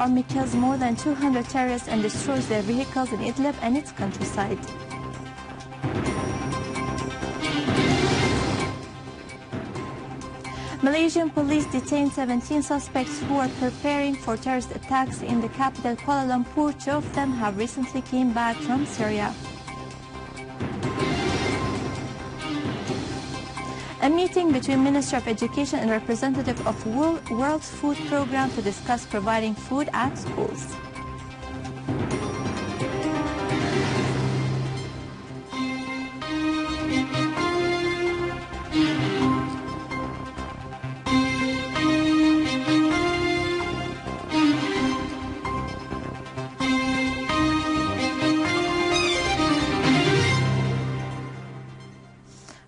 army kills more than 200 terrorists and destroys their vehicles in Idleb and its countryside. Malaysian police detained 17 suspects who are preparing for terrorist attacks in the capital Kuala Lumpur. 2 of them have recently came back from Syria. A meeting between Minister of Education and representative of World Food Programme to discuss providing food at schools.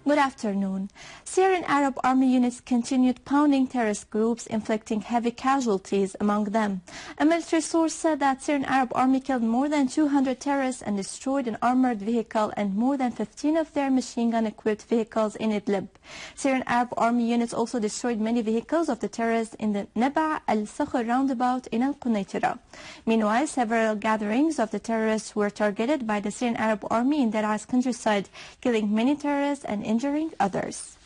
Good afternoon. Syrian Arab army units continued pounding terrorist groups, inflicting heavy casualties among them. A military source said that Syrian Arab army killed more than 200 terrorists and destroyed an armored vehicle and more than 15 of their machine gun-equipped vehicles in Idlib. Syrian Arab army units also destroyed many vehicles of the terrorists in the Naba al-Sakhr roundabout in Al-Qunaytira. Meanwhile, several gatherings of the terrorists were targeted by the Syrian Arab army in Daesh's countryside, killing many terrorists and injuring others.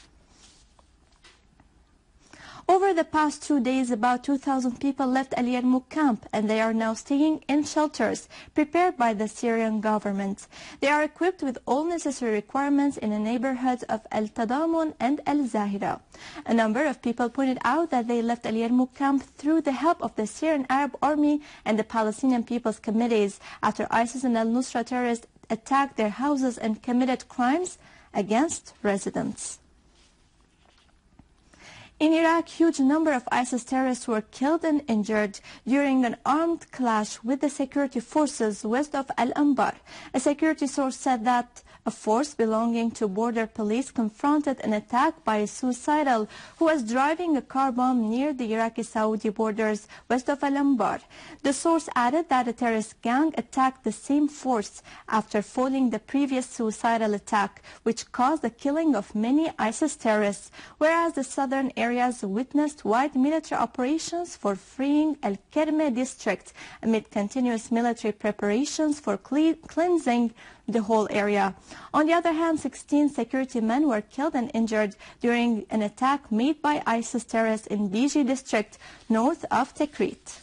Over the past 2 days, about 2,000 people left Al Yarmouk camp, and they are now staying in shelters prepared by the Syrian government. They are equipped with all necessary requirements in the neighborhoods of Al Tadamun and Al Zahira. A number of people pointed out that they left Al Yarmouk camp through the help of the Syrian Arab Army and the Palestinian People's Committees after ISIS and Al-Nusra terrorists attacked their houses and committed crimes against residents. In Iraq, huge number of ISIS terrorists were killed and injured during an armed clash with the security forces west of Anbar. A security source said that a force belonging to border police confronted an attack by a suicidal who was driving a car bomb near the Iraqi-Saudi borders west of Anbar. The source added that a terrorist gang attacked the same force after following the previous suicidal attack, which caused the killing of many ISIS terrorists, whereas the southern areas witnessed wide military operations for freeing Al-Kermeh district amid continuous military preparations for cleansing the whole area. On the other hand, 16 security men were killed and injured during an attack made by ISIS terrorists in Biji district north of Tikrit.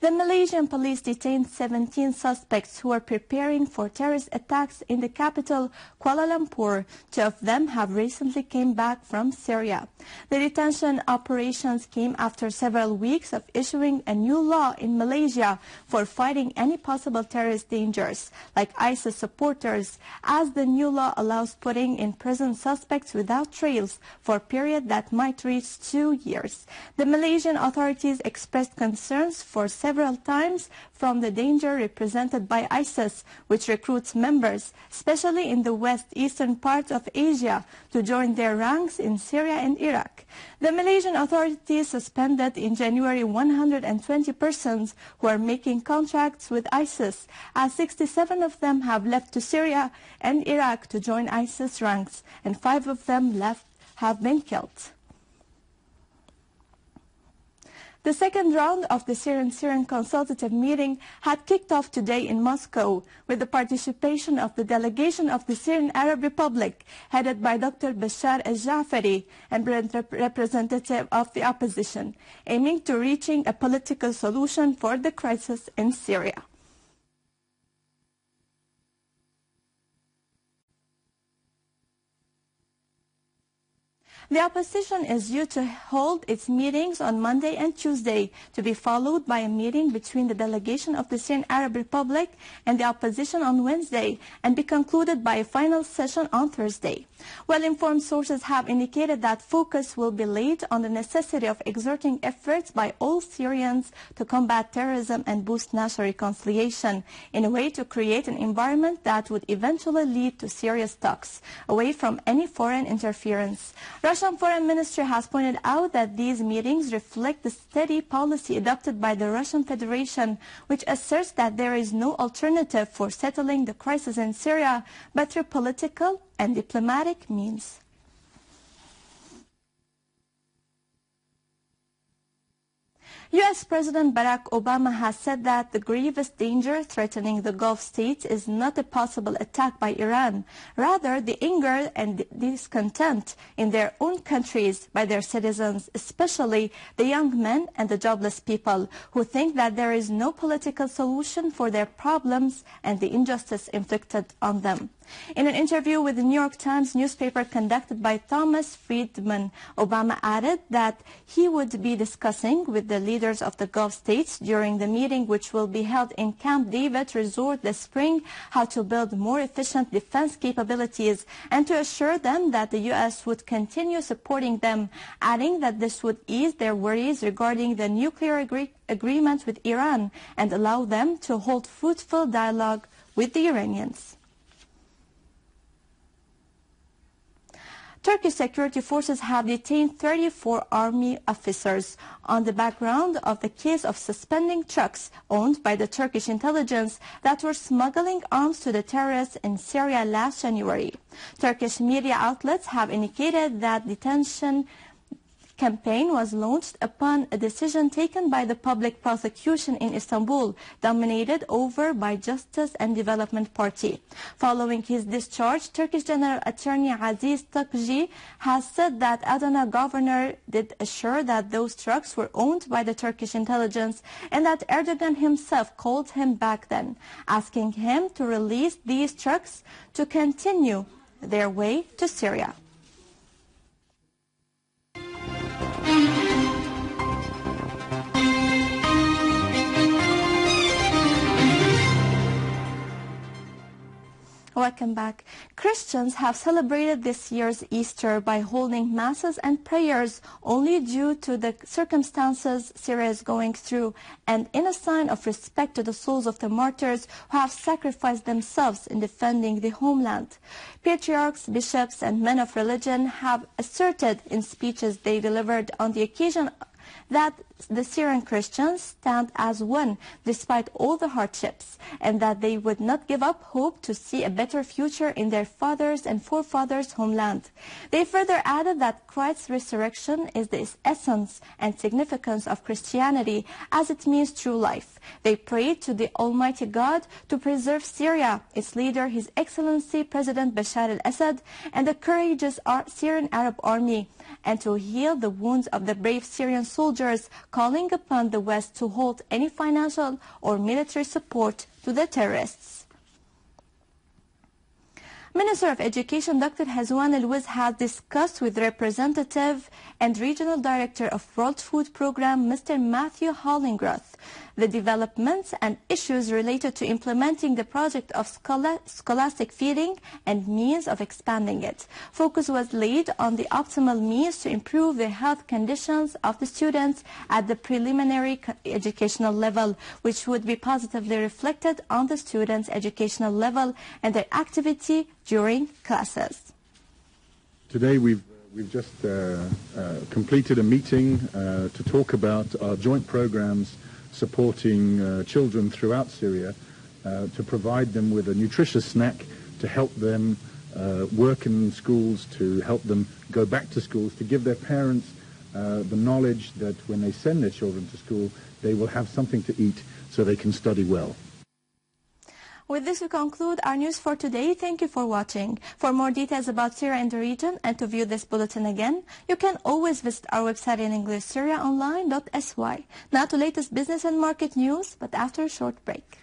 The Malaysian police detained 17 suspects who are preparing for terrorist attacks in the capital, Kuala Lumpur. 2 of them have recently came back from Syria. The detention operations came after several weeks of issuing a new law in Malaysia for fighting any possible terrorist dangers, like ISIS supporters, as the new law allows putting in prison suspects without trails for a period that might reach 2 years. The Malaysian authorities expressed concerns for several times from the danger represented by ISIS, which recruits members, especially in the west-eastern parts of Asia, to join their ranks in Syria and Iraq. The Malaysian authorities suspended in January 120 persons who are making contracts with ISIS, as 67 of them have left to Syria and Iraq to join ISIS ranks, and 5 of them have been killed. The second round of the Syrian-Syrian consultative meeting had kicked off today in Moscow with the participation of the delegation of the Syrian Arab Republic, headed by Dr. Bashar al-Jafari, and representative of the opposition, aiming to reaching a political solution for the crisis in Syria. The opposition is due to hold its meetings on Monday and Tuesday, to be followed by a meeting between the delegation of the Syrian Arab Republic and the opposition on Wednesday, and be concluded by a final session on Thursday. Well-informed sources have indicated that focus will be laid on the necessity of exerting efforts by all Syrians to combat terrorism and boost national reconciliation, in a way to create an environment that would eventually lead to serious talks, away from any foreign interference. Russian Foreign Ministry has pointed out that these meetings reflect the steady policy adopted by the Russian Federation, which asserts that there is no alternative for settling the crisis in Syria but through political and diplomatic means. U.S. President Barack Obama has said that the grievous danger threatening the Gulf states is not a possible attack by Iran, rather the anger and discontent in their own countries by their citizens, especially the young men and the jobless people who think that there is no political solution for their problems and the injustice inflicted on them. In an interview with the New York Times newspaper conducted by Thomas Friedman, Obama added that he would be discussing with the leaders of the Gulf states during the meeting which will be held in Camp David Resort this spring how to build more efficient defense capabilities and to assure them that the U.S. would continue supporting them, adding that this would ease their worries regarding the nuclear agreement with Iran and allow them to hold fruitful dialogue with the Iranians. Turkish security forces have detained 34 army officers on the background of the case of suspending trucks owned by the Turkish intelligence that were smuggling arms to the terrorists in Syria last January. Turkish media outlets have indicated that detention campaign was launched upon a decision taken by the public prosecution in Istanbul, dominated over by Justice and Development Party. Following his discharge, Turkish General Attorney Aziz Takji has said that Adana governor did assure that those trucks were owned by the Turkish intelligence and that Erdogan himself called him back then, asking him to release these trucks to continue their way to Syria. Welcome back. Christians have celebrated this year's Easter by holding masses and prayers only due to the circumstances Syria is going through and in a sign of respect to the souls of the martyrs who have sacrificed themselves in defending the homeland. Patriarchs, bishops, and men of religion have asserted in speeches they delivered on the occasion that the Syrian Christians stand as one despite all the hardships and that they would not give up hope to see a better future in their fathers' and forefathers' homeland. They further added that Christ's resurrection is the essence and significance of Christianity as it means true life. They prayed to the Almighty God to preserve Syria, its leader, His Excellency President Bashar al-Assad, and the courageous Syrian Arab army, and to heal the wounds of the brave Syrian soldiers, calling upon the West to halt any financial or military support to the terrorists. Minister of Education Dr. Hazwan Al-Wiz has discussed with Representative and Regional Director of World Food Program, Mr. Matthew Hollingroth, the developments and issues related to implementing the project of scholastic feeding and means of expanding it. Focus was laid on the optimal means to improve the health conditions of the students at the preliminary educational level, which would be positively reflected on the students' educational level and their activity during classes. Today we've just completed a meeting to talk about our joint programs supporting children throughout Syria to provide them with a nutritious snack to help them work in schools, to help them go back to schools, to give their parents the knowledge that when they send their children to school, they will have something to eat so they can study well. With this, we conclude our news for today. Thank you for watching. For more details about Syria and the region and to view this bulletin again, you can always visit our website in English, syriaonline.sy. Now to latest business and market news, but after a short break.